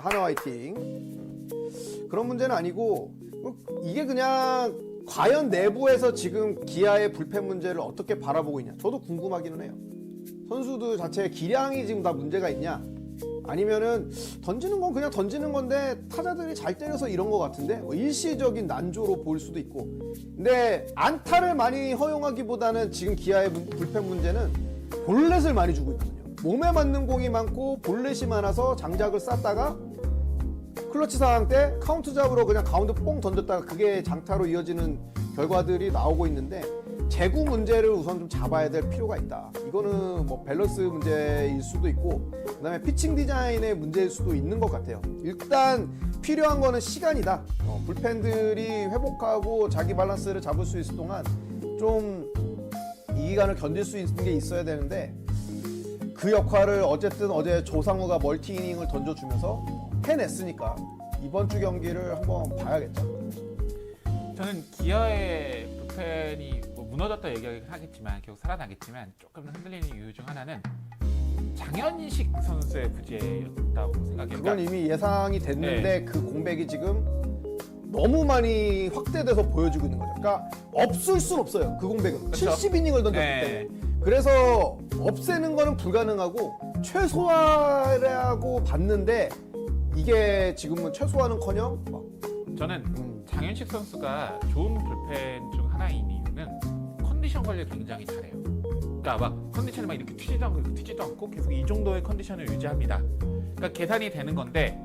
하나 화이팅. 그런 문제는 아니고 이게 그냥 과연 내부에서 지금 기아의 불펜 문제를 어떻게 바라보고 있냐. 저도 궁금하기는 해요. 선수들 자체의 기량이 지금 다 문제가 있냐, 아니면은 던지는 건 그냥 던지는 건데 타자들이 잘 때려서 이런 것 같은데 뭐 일시적인 난조로 볼 수도 있고. 근데 안타를 많이 허용하기보다는 지금 기아의 불펜 문제는 볼넷을 많이 주고 있거든요. 몸에 맞는 공이 많고 볼넷이 많아서 장작을 쌌다가 클러치 상황 때 카운트 잡으러 그냥 가운데 뽕 던졌다가 그게 장타로 이어지는 결과들이 나오고 있는데, 제구 문제를 우선 좀 잡아야 될 필요가 있다. 이거는 뭐 밸런스 문제일 수도 있고, 그다음에 피칭 디자인의 문제일 수도 있는 것 같아요. 일단 필요한 거는 시간이다. 불펜들이 회복하고 자기 밸런스를 잡을 수 있을 동안 좀 이 기간을 견딜 수 있는 게 있어야 되는데, 그 역할을 어쨌든 어제 조상우가 멀티 이닝을 던져주면서 해냈으니까 이번 주 경기를 한번 봐야겠죠. 저는 기아의 불펜이 뭐 무너졌다 얘기하긴 하겠지만 결국 살아나겠지만 조금 흔들리는 이유 중 하나는 장현식 선수의 부재였다고 생각해요. 그건 그러니까 이미 예상이 됐는데 네. 그 공백이 지금 너무 많이 확대돼서 보여주고 있는 거죠. 그러니까 없을 순 없어요. 그 공백은. 그쵸? 70이닝을 던졌기 네. 때문에. 그래서 없애는 거는 불가능하고 최소화라고 봤는데 이게 지금은 최소화는커녕 막 저는 장현식 선수가 좋은 불펜 중 하나인 이유는 컨디션 관리를 굉장히 잘해요. 그러니까 막 컨디션이 막 이렇게 튀지도 않고 이렇게 튀지도 않고 계속 이 정도의 컨디션을 유지합니다. 그러니까 계산이 되는 건데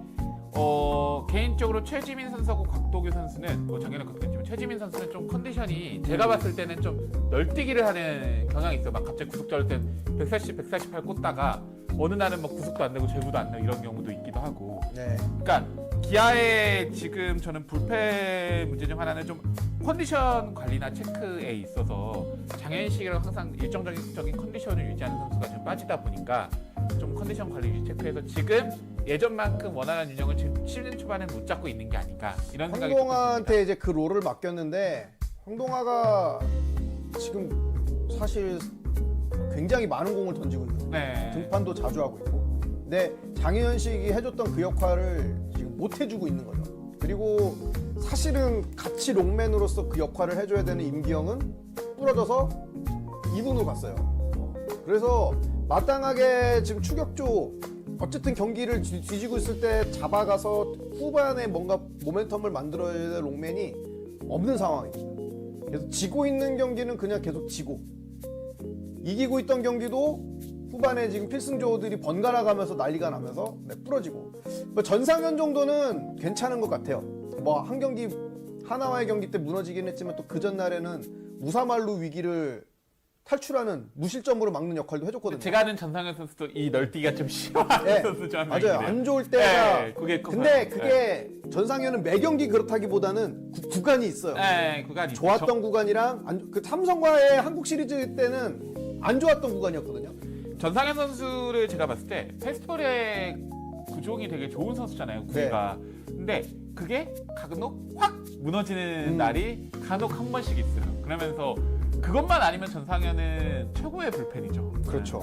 개인적으로 최지민 선수하고 곽도규 선수는 뭐 작년에 그랬지만 최지민 선수는 좀 컨디션이 제가 봤을 때는 좀 널뛰기를 하는 경향이 있어요. 막 갑자기 구속 잡을 땐 140, 148 꽂다가 어느 날은 막 구속도 안 되고 제구도 안 되고 이런 경우도 있기도 하고. 네. 그러니까 기아의 지금 저는 불펜 문제 중 하나는 좀 컨디션 관리나 체크에 있어서 장현식이랑 항상 일정적인 컨디션을 유지하는 선수가 좀 빠지다 보니까 좀 컨디션 관리 유지 체크해서 지금 예전만큼 원활한 운영을 지금 시즌 초반에 못 잡고 있는 게 아닌가 이런 생각이 황동아한테 이제 그 롤을 맡겼는데, 황동아가 지금 사실 굉장히 많은 공을 던지고 있거든요. 네. 등판도 자주 하고 있고. 근데 장현식이 해줬던 그 역할을 지금 못 해주고 있는 거죠. 그리고 사실은 같이 롱맨으로서 그 역할을 해줘야 되는 임기영은 부러져서 2군으로 갔어요. 그래서 마땅하게 지금 추격조 어쨌든 경기를 뒤지고 있을 때 잡아가서 후반에 뭔가 모멘텀을 만들어야 될 롱맨이 없는 상황입니다. 그래서 지고 있는 경기는 그냥 계속 지고, 이기고 있던 경기도 후반에 지금 필승조들이 번갈아 가면서 난리가 나면서 부러지고. 뭐 전상현 정도는 괜찮은 것 같아요. 뭐 한 경기 하나와의 경기 때 무너지긴 했지만 또 그 전날에는 무사말루 위기를 탈출하는 무실점으로 막는 역할도 해줬거든요. 제가 아는 전상현 선수도 이 널뛰기가 좀 심한 네, 선수 중 한 맞아요. 명이에요. 안 좋을 때가. 네, 그게 근데 그게 전상현은 매 경기 그렇다기보다는 구간이 있어요. 네, 구간이 좋았던 구간이랑 그 삼성과의 한국 시리즈 때는 안 좋았던 구간이었거든요. 전상현 선수를 제가 봤을 때 페스티벌의 구종이 되게 좋은 선수잖아요. 구위가. 근데 그게 간혹 확 무너지는 날이 간혹 한 번씩 있어요. 그러면서 그것만 아니면 전상현은 최고의 불펜이죠. 그렇죠.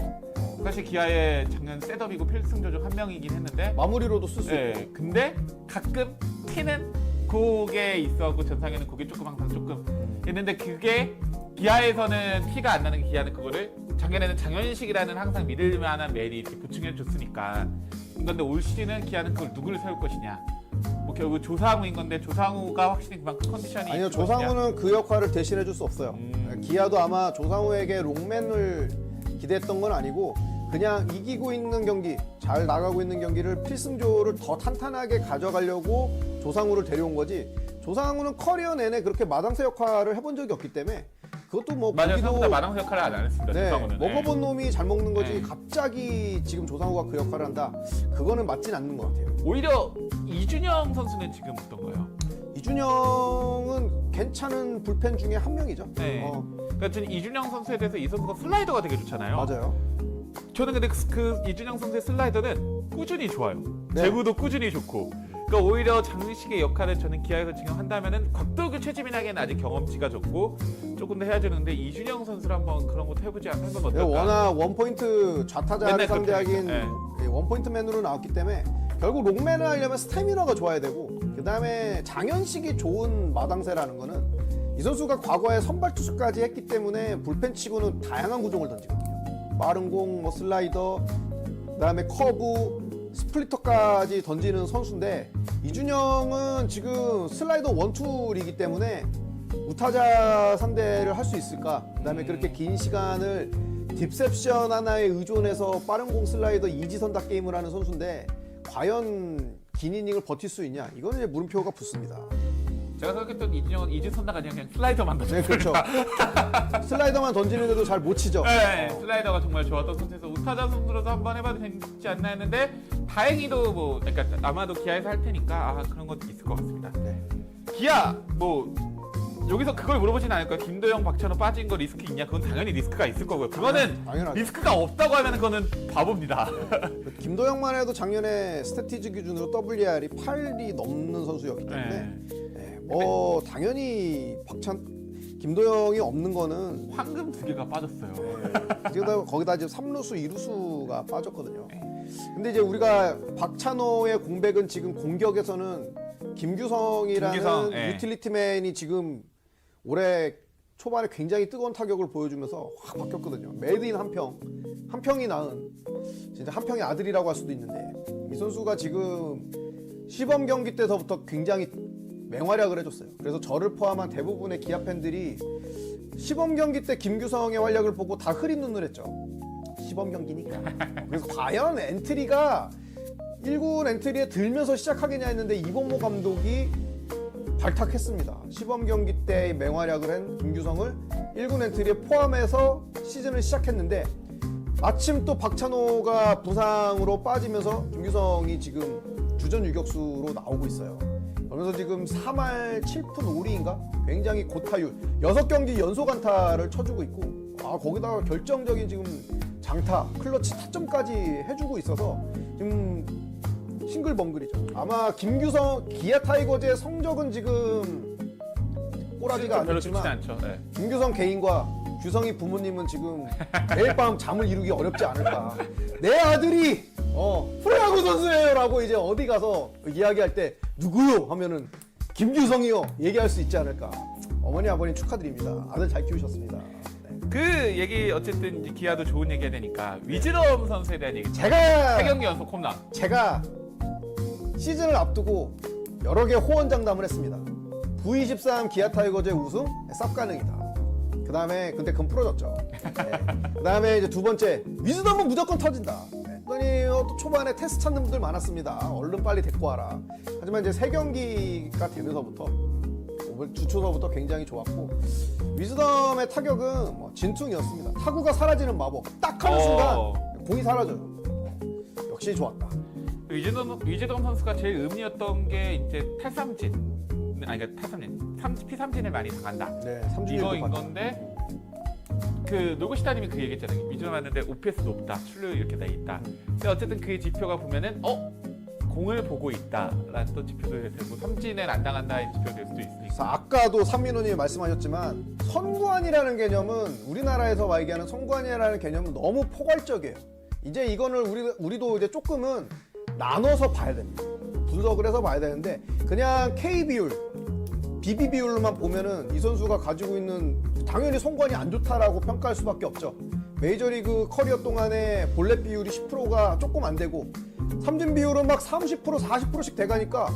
사실 기아의 작년 셋업이고 필승조 중 한 명이긴 했는데 마무리로도 쓸 수 네, 있고. 근데 가끔 튀는 그게 있어갖고 전상현은 그게 조금 항상 조금 있는데, 그게 기아에서는 티가 안 나는 게 기아는 그거를 작년에는 장현식이라는 항상 믿을 만한 맨이 이렇게 보충해 줬으니까. 그런데 올 시즌은 기아는 그걸 누구를 세울 것이냐. 뭐 결국 조상우인 건데 조상우가 확실히 그만큼 컨디션이 아니요, 좋을 조상우는 그 역할을 대신해 줄 수 없어요. 기아도 아마 조상우에게 롱맨을 기대했던 건 아니고 그냥 이기고 있는 경기, 잘 나가고 있는 경기를 필승조를 더 탄탄하게 가져가려고 조상우를 데려온 거지. 조상우는 커리어 내내 그렇게 마당새 역할을 해본 적이 없기 때문에 그것도 뭐 맞아요. 보기도 생각보다 마당새 역할을 안 했습니다. 네, 조상우는. 먹어본 놈이 잘 먹는 거지. 네. 갑자기 지금 조상우가 그 역할을 한다. 그거는 맞진 않는 것 같아요. 오히려 이준영 선수는 지금 어떤가요? 이준영은 괜찮은 불펜 중에 한 명이죠. 네. 그러니까 저는 이준영 선수에 대해서 이 선수가 슬라이더가 되게 좋잖아요. 맞아요. 저는 근데 그 이준영 선수의 슬라이더는 꾸준히 좋아요. 네. 제구도 꾸준히 좋고. 그러니까 오히려 장식의 역할을 저는 기아에서 지금 한다면은 곽도규 최지민에게는 아직 경험치가 적고 조금 더 해야 되는데 이준영 선수를 한번 그런 것도 해보지 않는 건 어떨까? 워낙 원포인트 좌타자를 맨날 그렇게 상대하긴 하니까, 원포인트 맨으로 나왔기 때문에 결국 롱맨을 하려면 스태미너가 좋아야 되고 그 다음에 장현식이 좋은 마당새라는 거는 이 선수가 과거에 선발 투수까지 했기 때문에 불펜치고는 다양한 구종을 던지거든요. 빠른 공, 뭐 슬라이더, 그 다음에 커브, 스플리터까지 던지는 선수인데 이준영은 지금 슬라이더 원툴이기 때문에 우타자 상대를 할 수 있을까? 그 다음에 그렇게 긴 시간을 딥셉션 하나에 의존해서 빠른 공 슬라이더 이지선다 게임을 하는 선수인데 과연 긴 이닝을 버틸 수 있냐? 이거는 이제 물음표가 붙습니다. 제가 생각했던 이준영은 이지선다가 아니라 그냥 슬라이더만 던졌어요. 네, 그렇죠. 슬라이더만 던지는데도 잘 못 치죠. 네, 슬라이더가 정말 좋았던 선수에서 우타자 선수로도 한번 해봐도 되지 않나 했는데 다행히도 뭐 그러니까 아마도 기아에서 할 테니까 그런 것도 있을 것 같습니다. 네. 기아 뭐 여기서 그걸 물어보진 않을 거예요. 김도영, 박찬호 빠진 거 리스크 있냐? 그건 당연히 리스크가 있을 거고요. 그거는 당연하죠. 리스크가 없다고 하면 그거는 바보입니다. 김도영만 해도 작년에 스태티즈 기준으로 WR이 8이 넘는 선수였기 때문에 네, 뭐 당연히 김도영이 없는 거는 황금 2개가 빠졌어요. 거기다 지금 3루수, 2루수가 빠졌거든요. 근데 이제 우리가 박찬호의 공백은 지금 공격에서는 김규성이라는 김규성, 예. 유틸리티맨이 지금 올해 초반에 굉장히 뜨거운 타격을 보여주면서 확 바뀌었거든요. 메이드인 한 평이 낳은 진짜 한 평의 아들이라고 할 수도 있는데 이 선수가 지금 시범 경기 때서부터 굉장히 맹활약을 해줬어요. 그래서 저를 포함한 대부분의 기아 팬들이 시범 경기 때 김규성의 활약을 보고 다 흐린 눈을 했죠. 시범 경기니까. 그래서 과연 엔트리가 1군 엔트리에 들면서 시작하겠냐 했는데 이범호 감독이 발탁했습니다. 시범 경기 때 맹활약을 한 김규성을 1군 엔트리에 포함해서 시즌을 시작했는데 마침 또 박찬호가 부상으로 빠지면서 김규성이 지금 주전 유격수로 나오고 있어요. 그러면서 지금 3할 7푼 5리인가? 굉장히 고타율 6경기 연속 안타를 쳐주고 있고 거기다가 결정적인 지금 장타, 클러치 타점까지 해주고 있어서 지금 싱글벙글이죠. 아마 김규성 기아 타이거즈의 성적은 지금 꼬라지가 별로 좋지 않지만 않죠. 네. 김규성 개인과 규성이 부모님은 지금 매일 밤 잠을 이루기 어렵지 않을까. 내 아들이 프로야구 선수예요라고 이제 어디 가서 이야기할 때 누구요 하면은 김규성이요 얘기할 수 있지 않을까. 어머니 아버님 축하드립니다. 아들 잘 키우셨습니다. 네. 그 얘기 어쨌든 이제 기아도 좋은 얘기해야 되니까 위즈덤 선수에 대한 얘기. 제가 4경기 연속 홈런. 제가 시즌을 앞두고 여러 개 호언장담을 했습니다. V23 기아 타이거즈의 우승 쌉 가능이다. 그 다음에 근데 그건 풀어졌죠. 네. 그 다음에 이제 두 번째 위즈덤은 무조건 터진다. 그랬더니 또 초반에 테스트 찾는 분들 많았습니다. 얼른 빨리 데리고 와라. 하지만 이제 3경기가 되면서부터 주초서부터 굉장히 좋았고 위즈덤의 타격은 뭐 진퉁이었습니다. 타구가 사라지는 마법. 딱 하는 순간 공이 사라져요. 역시 좋았다. 위즈덤 선수가 제일 의미였던 게 이제 탈삼진, 그러니까 탈삼진, 피삼진을 많이 당한다. 네, 삼진 이거인 건데 그 노구시다님이 그 얘기했잖아요. 위즈덤 왔는데 OPS 높다, 출루율 이렇게 돼 있다. 근데 어쨌든 그 지표가 보면은 공을 보고 있다라는 또 지표도 되고 삼진을 안 당한다의 지표가 될 수도 있으니까. 아까도 삼민호님이 말씀하셨지만 선구안이라는 개념은 우리나라에서 얘기하는 선구안이라는 개념은 너무 포괄적이에요. 이제 이거는 우리도 이제 조금은 나눠서 봐야 됩니다. 분석을 해서 봐야 되는데 그냥 K 비율, BB 비율로만 보면은 이 선수가 가지고 있는 당연히 선구안이 안 좋다라고 평가할 수밖에 없죠. 메이저리그 커리어 동안에 볼넷 비율이 10%가 조금 안 되고 삼진 비율은 막 30%, 40%씩 돼가니까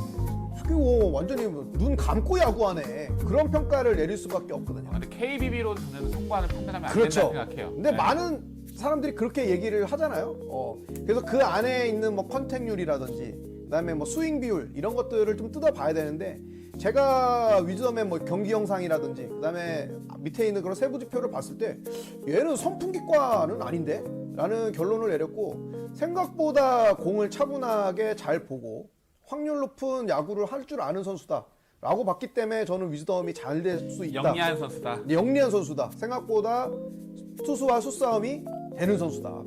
완전히 눈 감고 야구하네. 그런 평가를 내릴 수밖에 없거든요. 근데 KBB로 저는 선구안을 판단하면 안 그렇죠. 된다고 생각해요. 근데 네. 많은 사람들이 그렇게 얘기를 하잖아요. 그래서 그 안에 있는 뭐 컨택률이라든지 그다음에 뭐 스윙 비율 이런 것들을 좀 뜯어봐야 되는데 제가 위즈덤의 뭐 경기 영상이라든지 그다음에 밑에 있는 그런 세부 지표를 봤을 때 얘는 선풍기과는 아닌데? 라는 결론을 내렸고 생각보다 공을 차분하게 잘 보고 확률 높은 야구를 할 줄 아는 선수다 라고 봤기 때문에 저는 위즈덤이 잘 될 수 있다. 영리한 선수다. 영리한 선수다. 생각보다 투수와 수싸움이 되는 선수다.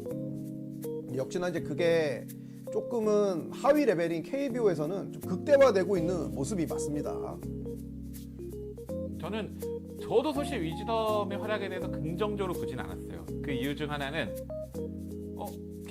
역시나 이제 그게 조금은 하위 레벨인 KBO에서는 좀 극대화되고 있는 모습이 맞습니다. 저도 사실 위즈덤의 활약에 대해서 긍정적으로 보진 않았어요. 그 이유 중 하나는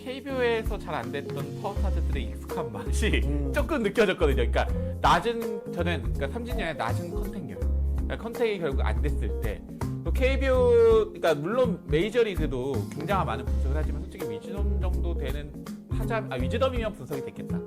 KBO에서 잘 안 됐던 파워 타자들의 익숙한 맛이 조금 느껴졌거든요. 그러니까 그러니까 삼진년의 낮은 컨택률, 그러니까 컨택이 결국 안 됐을 때, 또 KBO, 그러니까 물론 메이저리그도 굉장히 많은 분석을 하지만 솔직히 위즈덤 정도 되는 위즈덤이면 분석이 됐겠다.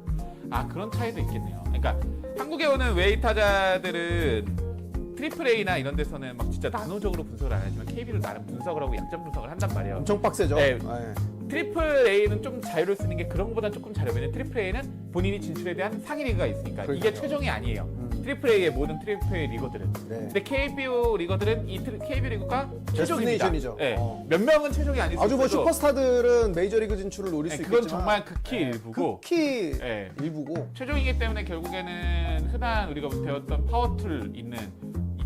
그런 차이도 있겠네요. 그러니까 한국에 오는 웨이 타자들은 트리플 A나 이런 데서는 막 진짜 나노적으로 분석을 안 하지만 KB를 나름 분석을 하고 약점 분석을 한단 말이에요. 엄청 빡세죠. 네. 네. 트리플 A는 좀 자유를 쓰는 게 그런 것보다 조금 자유로워요. 왜냐면 트리플 A는 본인이 진출에 대한 상위 리그가 있으니까 이게 그러니까요. 최종이 아니에요. 트리플 A의 모든 트리플 A 리거들은. 네. 근데 KBO 리거들은 이 KBO 리그가 최종입니다. 데스티네이션이죠. 네. 몇 명은 최종이 아닐 수 아주 뭐 있어도 슈퍼스타들은 메이저리그 진출을 노릴 수 그건 있겠지만 정말 극히 일부고 극히 네. 일부고 최종이기 때문에 결국에는 흔한 우리가 배웠던 파워툴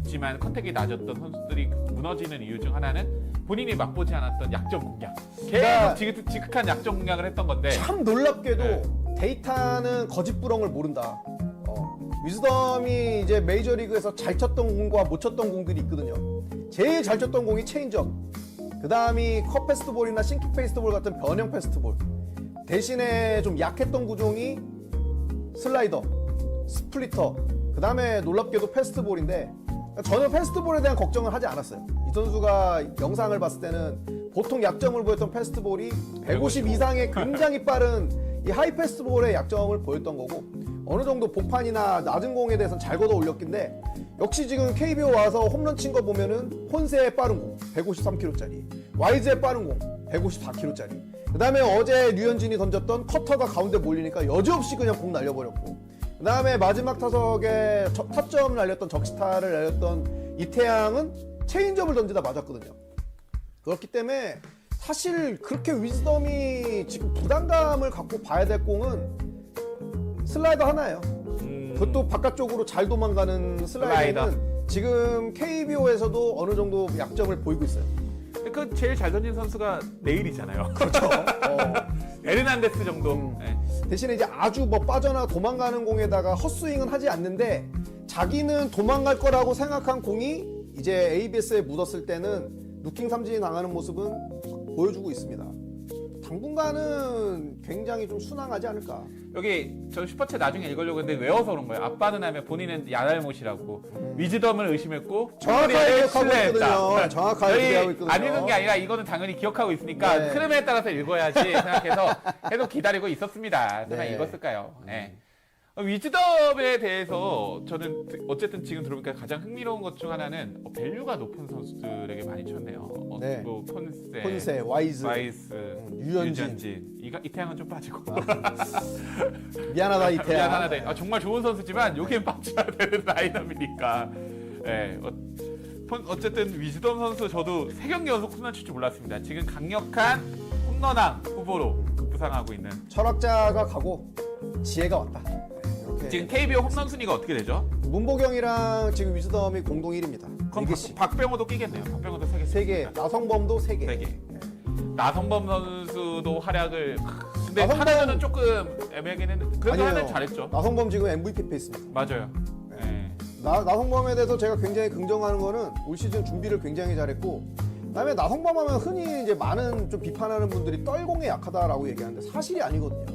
있지만 컨택이 낮았던 선수들이 무너지는 이유 중 하나는 본인이 맛보지 않았던 약점 공략. 그러니까 계속 지극한 약점 공략을 했던 건데 참 놀랍게도 네. 데이터는 거짓부렁을 모른다. 위즈덤이 이제 메이저리그에서 잘 쳤던 공과 못 쳤던 공들이 있거든요. 제일 잘 쳤던 공이 체인지업, 그 다음이 컷 패스트볼이나 싱킹 패스트볼 같은 변형 패스트볼, 대신에 좀 약했던 구종이 슬라이더, 스플리터, 그 다음에 놀랍게도 패스트볼인데 저는 패스트볼에 대한 걱정을 하지 않았어요. 이 선수가 영상을 봤을 때는 보통 약점을 보였던 패스트볼이 150 이상의 굉장히 빠른 이 하이 패스트볼의 약점을 보였던 거고, 어느 정도 복판이나 낮은 공에 대해서는 잘 걷어 올렸긴데, 역시 지금 KBO 와서 홈런 친 거 보면은 혼세의 빠른 공 153km짜리, 와이즈의 빠른 공 154km짜리, 그 다음에 어제 류현진이 던졌던 커터가 가운데 몰리니까 여지없이 그냥 공 날려버렸고, 그 다음에 마지막 타석에 타점을 날렸던 적시타를 날렸던 이태양은 체인지업을 던지다 맞았거든요. 그렇기 때문에 사실 그렇게 위즈덤이 지금 부담감을 갖고 봐야 될 공은 슬라이더 하나예요. 그것도 바깥쪽으로 잘 도망가는 슬라이더는 지금 KBO에서도 어느 정도 약점을 보이고 있어요. 그 제일 잘 던진 선수가 내일이잖아요. 그렇죠. 에르난데스 정도. 네. 대신에 이제 아주 뭐 빠져나 도망가는 공에다가 헛스윙은 하지 않는데, 자기는 도망갈 거라고 생각한 공이 이제 ABS에 묻었을 때는 루킹 삼진이 당하는 모습은 보여주고 있습니다. 당분간은 굉장히 좀 순항하지 않을까. 여기 저 슈퍼챗 나중에 읽으려고 했는데 외워서 그런 거예요. 아빠는 하면 본인은 야달못이라고 위즈덤을 의심했고 정확하게 기억하고 신뢰했다. 있거든요. 정확하게 저희 기억하고 있거든요. 안 읽은 게 아니라 이거는 당연히 기억하고 있으니까 네. 흐름에 따라서 읽어야지 생각해서 계속 기다리고 있었습니다. 설마 네. 읽었을까요? 네. 위즈덤에 대해서 저는 어쨌든 지금 들어보니까 가장 흥미로운 것 중 하나는 밸류가 높은 선수들에게 많이 쳤네요. 네. 뭐 폰세, 와이즈, 유현진. 이태양은 좀 빠지고. 미안하다 이태양. 미안하다. 정말 좋은 선수지만 여기엔 빠져야 되는 라인업이니까. 네. 어쨌든 위즈덤 선수 저도 3경기 연속 홈런 칠 줄 몰랐습니다. 지금 강력한 홈런왕 후보로 급부상하고 있는. 철학자가 가고 지혜가 왔다. 이렇게. 지금 KBO 홈런 순위가 어떻게 되죠? 문보경이랑 지금 위즈덤이 공동 1위입니다. 그럼 박병호도 끼겠네요. 박병호도 3개. 3개, 나성범도 3개. 3개. 나성범 선수도 활약을. 근데 나성범- 하나는 조금 애매하긴 했는데 그래도 아니에요. 하나는 잘했죠. 나성범 지금 MVP 페이스입니다. 맞아요. 네. 나성범에 대해서 제가 굉장히 긍정하는 거는 올 시즌 준비를 굉장히 잘했고, 그다음에 나성범 하면 흔히 이제 많은 좀 비판하는 분들이 떨공에 약하다라고 얘기하는데 사실이 아니거든요.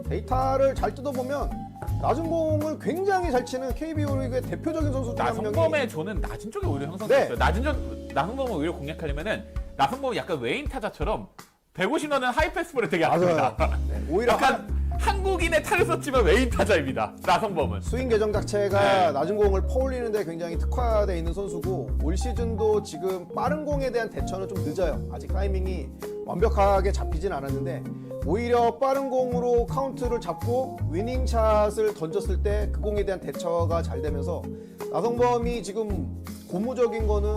데이터를 잘 뜯어보면 낮은 공을 굉장히 잘 치는 KBO 리그의 대표적인 선수 중 한 명이. 나성범의 조는 낮은 쪽에 오히려 형성됐어요. 네. 나성범을 오히려 공략하려면은 나성범은 약간 외인 타자처럼 150넣는 하이 패스볼에 되게 약합니다. 맞아요. 네, 오히려 약간 한국인의 탈을 썼지만 외인 타자입니다. 나성범은. 스윙 계정 자체가 네. 낮은 공을 퍼올리는데 굉장히 특화되어 있는 선수고, 올 시즌도 지금 빠른 공에 대한 대처는 좀 늦어요. 아직 타이밍이 완벽하게 잡히진 않았는데, 오히려 빠른 공으로 카운트를 잡고 위닝샷을 던졌을 때 그 공에 대한 대처가 잘 되면서 나성범이 지금 고무적인 거는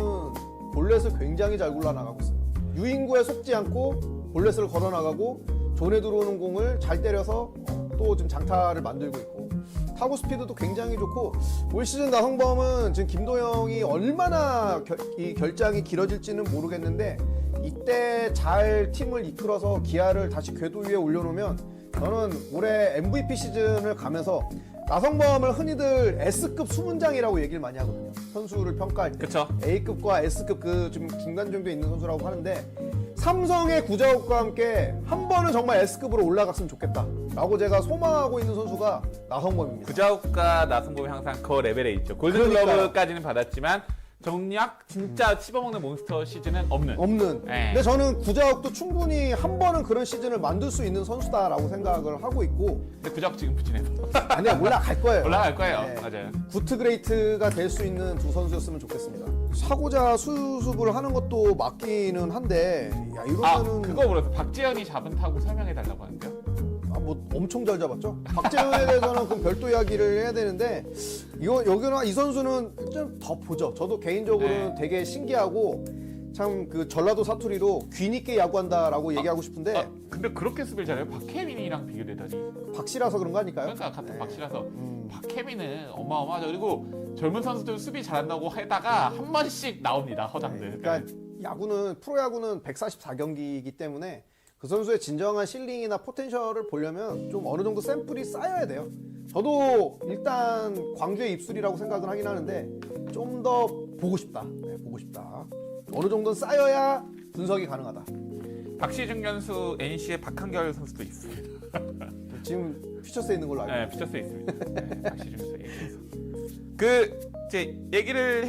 볼넷을 굉장히 잘 굴러나가고 있어요. 유인구에 속지 않고 볼넷을 걸어나가고 존에 들어오는 공을 잘 때려서 또 지금 장타를 만들고 있고, 타구 스피드도 굉장히 좋고, 올 시즌 나성범은 지금 김도영이 얼마나 이 결장이 길어질지는 모르겠는데, 이때 잘 팀을 이끌어서 기아를 다시 궤도 위에 올려놓으면 저는 올해 MVP 시즌을 가면서 나성범을 흔히들 S급 수문장이라고 얘기를 많이 하거든요. 선수를 평가할 때. 그쵸. A급과 S급 그 좀 중간 정도에 있는 선수라고 하는데, 삼성의 구자욱과 함께 한 번은 정말 S급으로 올라갔으면 좋겠다라고 제가 소망하고 있는 선수가 나성범입니다. 구자욱과 나성범이 항상 그 레벨에 있죠. 골든글러브까지는 받았지만 정작 진짜 씹어먹는 몬스터 시즌은 없는. 네. 근데 저는 구자욱도 충분히 한 번은 그런 시즌을 만들 수 있는 선수다라고 생각을 하고 있고. 근데 구자욱 지금 부진해서 아니야, 올라갈 거예요. 올라갈 거예요. 네. 맞아요. 구트 그레이트가 될 수 있는 두 선수였으면 좋겠습니다. 사고자 수습을 하는 것도 맞기는 한데, 야 이러면은 그거 물어서 박재현이 잡은 타구 설명해 달라고 하는데요. 뭐 엄청 잘 잡았죠. 박재현에 대해서는 그럼 별도 이야기를 해야 되는데 여기는 이 선수는 좀 더 보죠. 저도 개인적으로는 네. 되게 신기하고 참 그 전라도 사투리로 귀 있게 야구한다라고 얘기하고 싶은데 근데 그렇게 수비를 잘해요? 박혜민이랑 비교되더니. 박씨라서 그런 거 아닐까요? 그러니까 같은 네. 박씨라서 박혜민은 어마어마하죠. 그리고 젊은 선수들 수비 잘한다고 하다가 한 번씩 나옵니다. 허당들. 그러니까 야구는 프로야구는 144경기이기 때문에 그 선수의 진정한 실링이나 포텐셜을 보려면 좀 어느 정도 샘플이 쌓여야 돼요. 저도 일단 광주의 입술이라고 생각은 하긴 하는데 좀 더 보고 싶다. 네, 보고 싶다. 어느 정도는 쌓여야 분석이 가능하다. 박시중 선수 NC의 박한결 선수도 있습니다. 지금 퓨처스에 있는 걸로 알고 네, 있습니다. 피처스에 있습니다. 네, 박시중 선수 NC 선수. 그 이제 얘기를